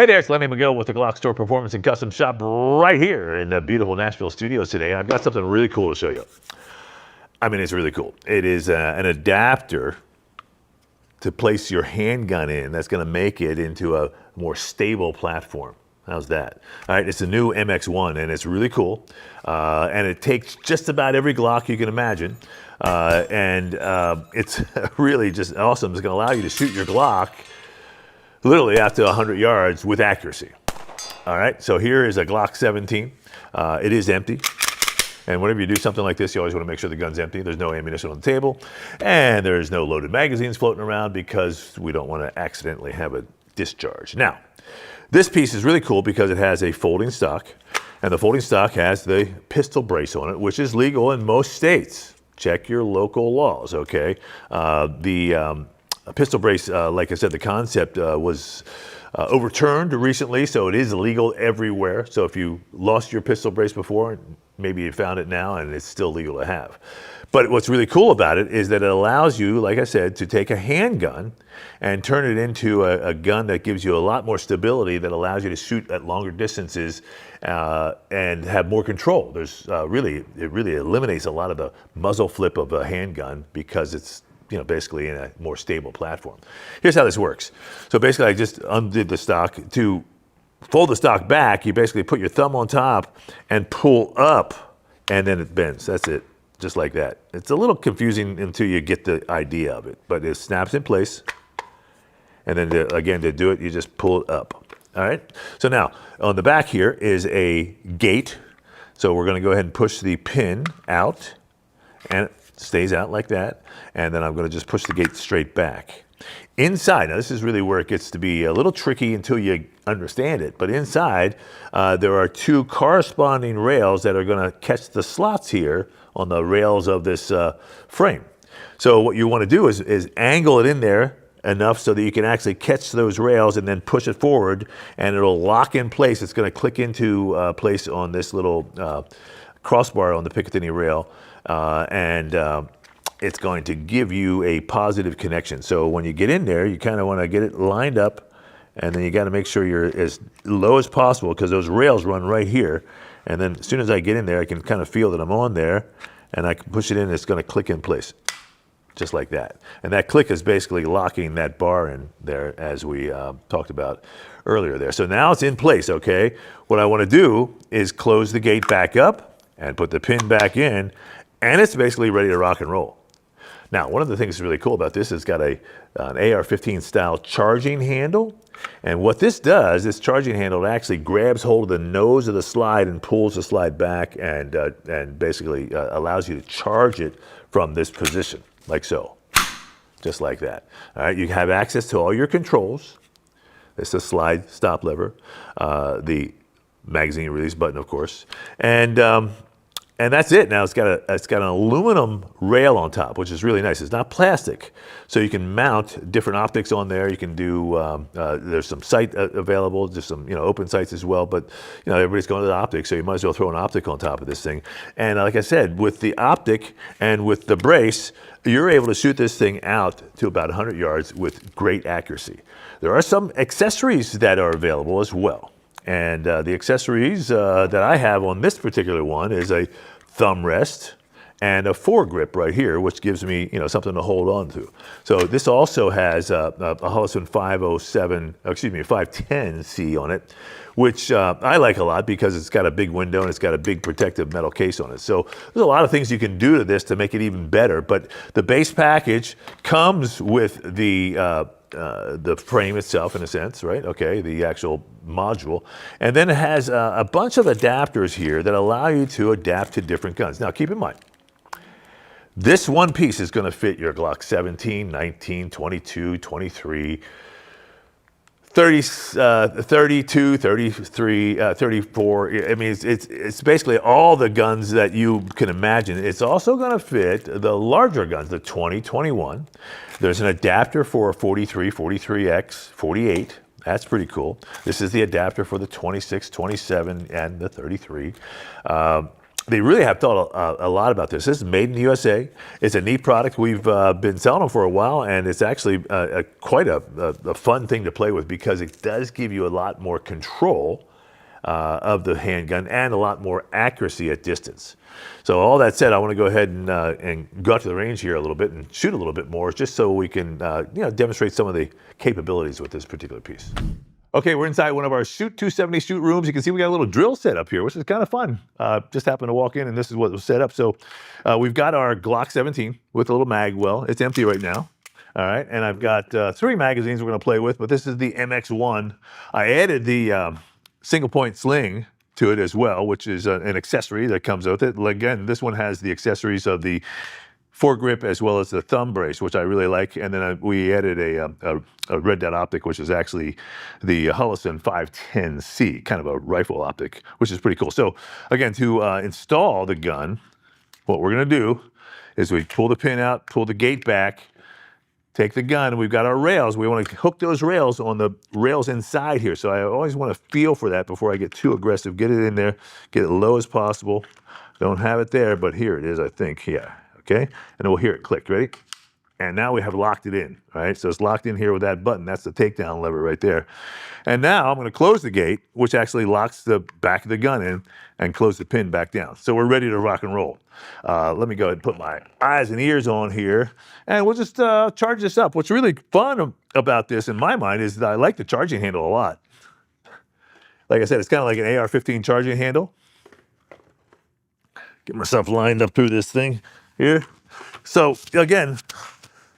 Hey there, it's Lenny McGill with the Glock Store Performance and Custom Shop right here in the beautiful Nashville studios today. I've got something really cool to show you. I mean, it's really cool. It is an adapter to place your handgun in that's going to make it into a more stable platform. How's that? All right, it's a new MX1 and it's really cool. And it takes just about every Glock you can imagine. It's really just awesome. It's going to allow you to shoot your Glock literally out to 100 yards with accuracy. All right, so here is a Glock 17. It is empty. And whenever you do something like this, you always want to make sure the gun's empty. There's no ammunition on the table. And there's no loaded magazines floating around because we don't want to accidentally have a discharge. Now, this piece is really cool because it has a folding stock. And the folding stock has the pistol brace on it, which is legal in most states. Check your local laws, okay? A pistol brace, like I said, the concept was overturned recently, so it is illegal everywhere. So if you lost your pistol brace before, maybe you found it now and it's still legal to have. But what's really cool about it is that it allows you, like I said, to take a handgun and turn it into a gun that gives you a lot more stability, that allows you to shoot at longer distances and have more control. It really eliminates a lot of the muzzle flip of a handgun because it's basically in a more stable platform. Here's how this works. So basically I just undid the stock. To fold the stock back, you basically put your thumb on top and pull up and then it bends. That's it, just like that. It's a little confusing until you get the idea of it, but it snaps in place. And then again, to do it, you just pull it up. All right. So now on the back here is a gate. So we're going to go ahead and push the pin out and stays out like that, and then I'm going to just push the gate straight back. Inside, now this is really where it gets to be a little tricky until you understand it, but inside there are two corresponding rails that are going to catch the slots here on the rails of this frame. So what you want to do is angle it in there enough so that you can actually catch those rails and then push it forward, and it'll lock in place. It's going to click into place on this little crossbar on the Picatinny rail. It's going to give you a positive connection. So when you get in there, you kind of want to get it lined up, and then you got to make sure you're as low as possible because those rails run right here. And then as soon as I get in there, I can kind of feel that I'm on there, and I can push it in, and it's going to click in place, just like that. And that click is basically locking that bar in there as we talked about earlier there. So now it's in place, okay? What I want to do is close the gate back up and put the pin back in, and it's basically ready to rock and roll. Now, one of the things that's really cool about this is it's got an AR-15 style charging handle. And what this does, this charging handle actually grabs hold of the nose of the slide and pulls the slide back and basically allows you to charge it from this position, like so, just like that. All right, you have access to all your controls. It's the slide stop lever, the magazine release button, of course, and that's it. Now it's got an aluminum rail on top, which is really nice. It's not plastic, so you can mount different optics on there. You can do there's some sight available, just some open sights as well. But everybody's going to the optic, so you might as well throw an optic on top of this thing. And like I said, with the optic and with the brace, you're able to shoot this thing out to about 100 yards with great accuracy. There are some accessories that are available as well. And the accessories that I have on this particular one is a thumb rest and a foregrip right here, which gives me something to hold on to. So this also has a Holosun 510C on it, which I like a lot because it's got a big window and it's got a big protective metal case on it. So there's a lot of things you can do to this to make it even better. But the base package comes with the frame itself, in a sense, right? Okay, the actual module. And then it has a bunch of adapters here that allow you to adapt to different guns. Now, keep in mind, this one piece is going to fit your Glock 17, 19, 22, 23, 30, 32, 33, 34. I mean, it's basically all the guns that you can imagine. It's also going to fit the larger guns, the 20, 21. There's an adapter for a 43, 43X, 48. That's pretty cool. This is the adapter for the 26, 27, and the 33. they really have thought a lot about this. This is made in the USA. It's a neat product. We've been selling them for a while, and it's actually quite a fun thing to play with because it does give you a lot more control of the handgun and a lot more accuracy at distance. So all that said, I want to go ahead and go out to the range here a little bit and shoot a little bit more, just so we can demonstrate some of the capabilities with this particular piece. Okay, we're inside one of our Shoot 270 shoot rooms. You can see we got a little drill set up here, which is kind of fun. Just happened to walk in and this is what was set up. So we've got our Glock 17 with a little mag well. It's empty right now. All right, and I've got 3 magazines we're gonna play with, but this is the MX1. I added the single point sling to it as well, which is an accessory that comes with it. Again, this one has the accessories of the foregrip as well as the thumb brace, which I really like. And then we added a red dot optic, which is actually the Hullison 510C, kind of a rifle optic, which is pretty cool. So again, to install the gun, what we're gonna do is we pull the pin out, pull the gate back, take the gun, and we've got our rails. We want to hook those rails on the rails inside here. So I always want to feel for that before I get too aggressive. Get it in there, get it low as possible. Don't have it there, but here it is, I think. Yeah, okay? And then we'll hear it click, ready? And now we have locked it in, right? So it's locked in here with that button. That's the takedown lever right there. And now I'm gonna close the gate, which actually locks the back of the gun in and close the pin back down. So we're ready to rock and roll. Let me go ahead and put my eyes and ears on here, and we'll just charge this up. What's really fun about this, in my mind, is that I like the charging handle a lot. Like I said, it's kind of like an AR-15 charging handle. Get myself lined up through this thing here. So again,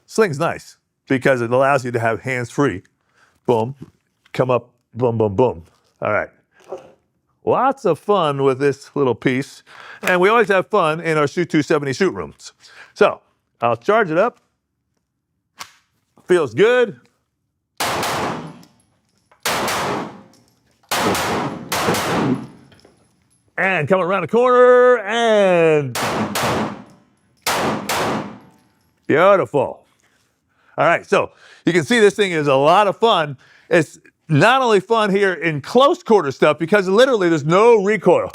sling's nice because it allows you to have hands free. Boom, come up, boom, boom, boom. All right. Lots of fun with this little piece. And we always have fun in our Shoot 270 shoot rooms. So I'll charge it up. Feels good. And coming around the corner and beautiful. All right, so you can see this thing is a lot of fun. It's not only fun here in close quarter stuff because literally there's no recoil.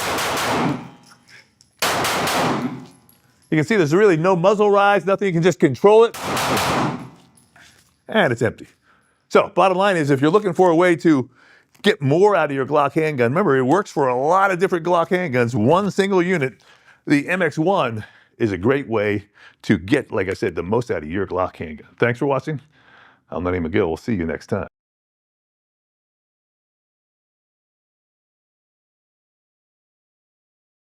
You can see there's really no muzzle rise, nothing, you can just control it. And it's empty. So bottom line is, if you're looking for a way to get more out of your Glock handgun, remember it works for a lot of different Glock handguns, one single unit. The MX1 is a great way to get, like I said, the most out of your Glock handgun. Thanks for watching. I'm Lenny McGill. We'll see you next time.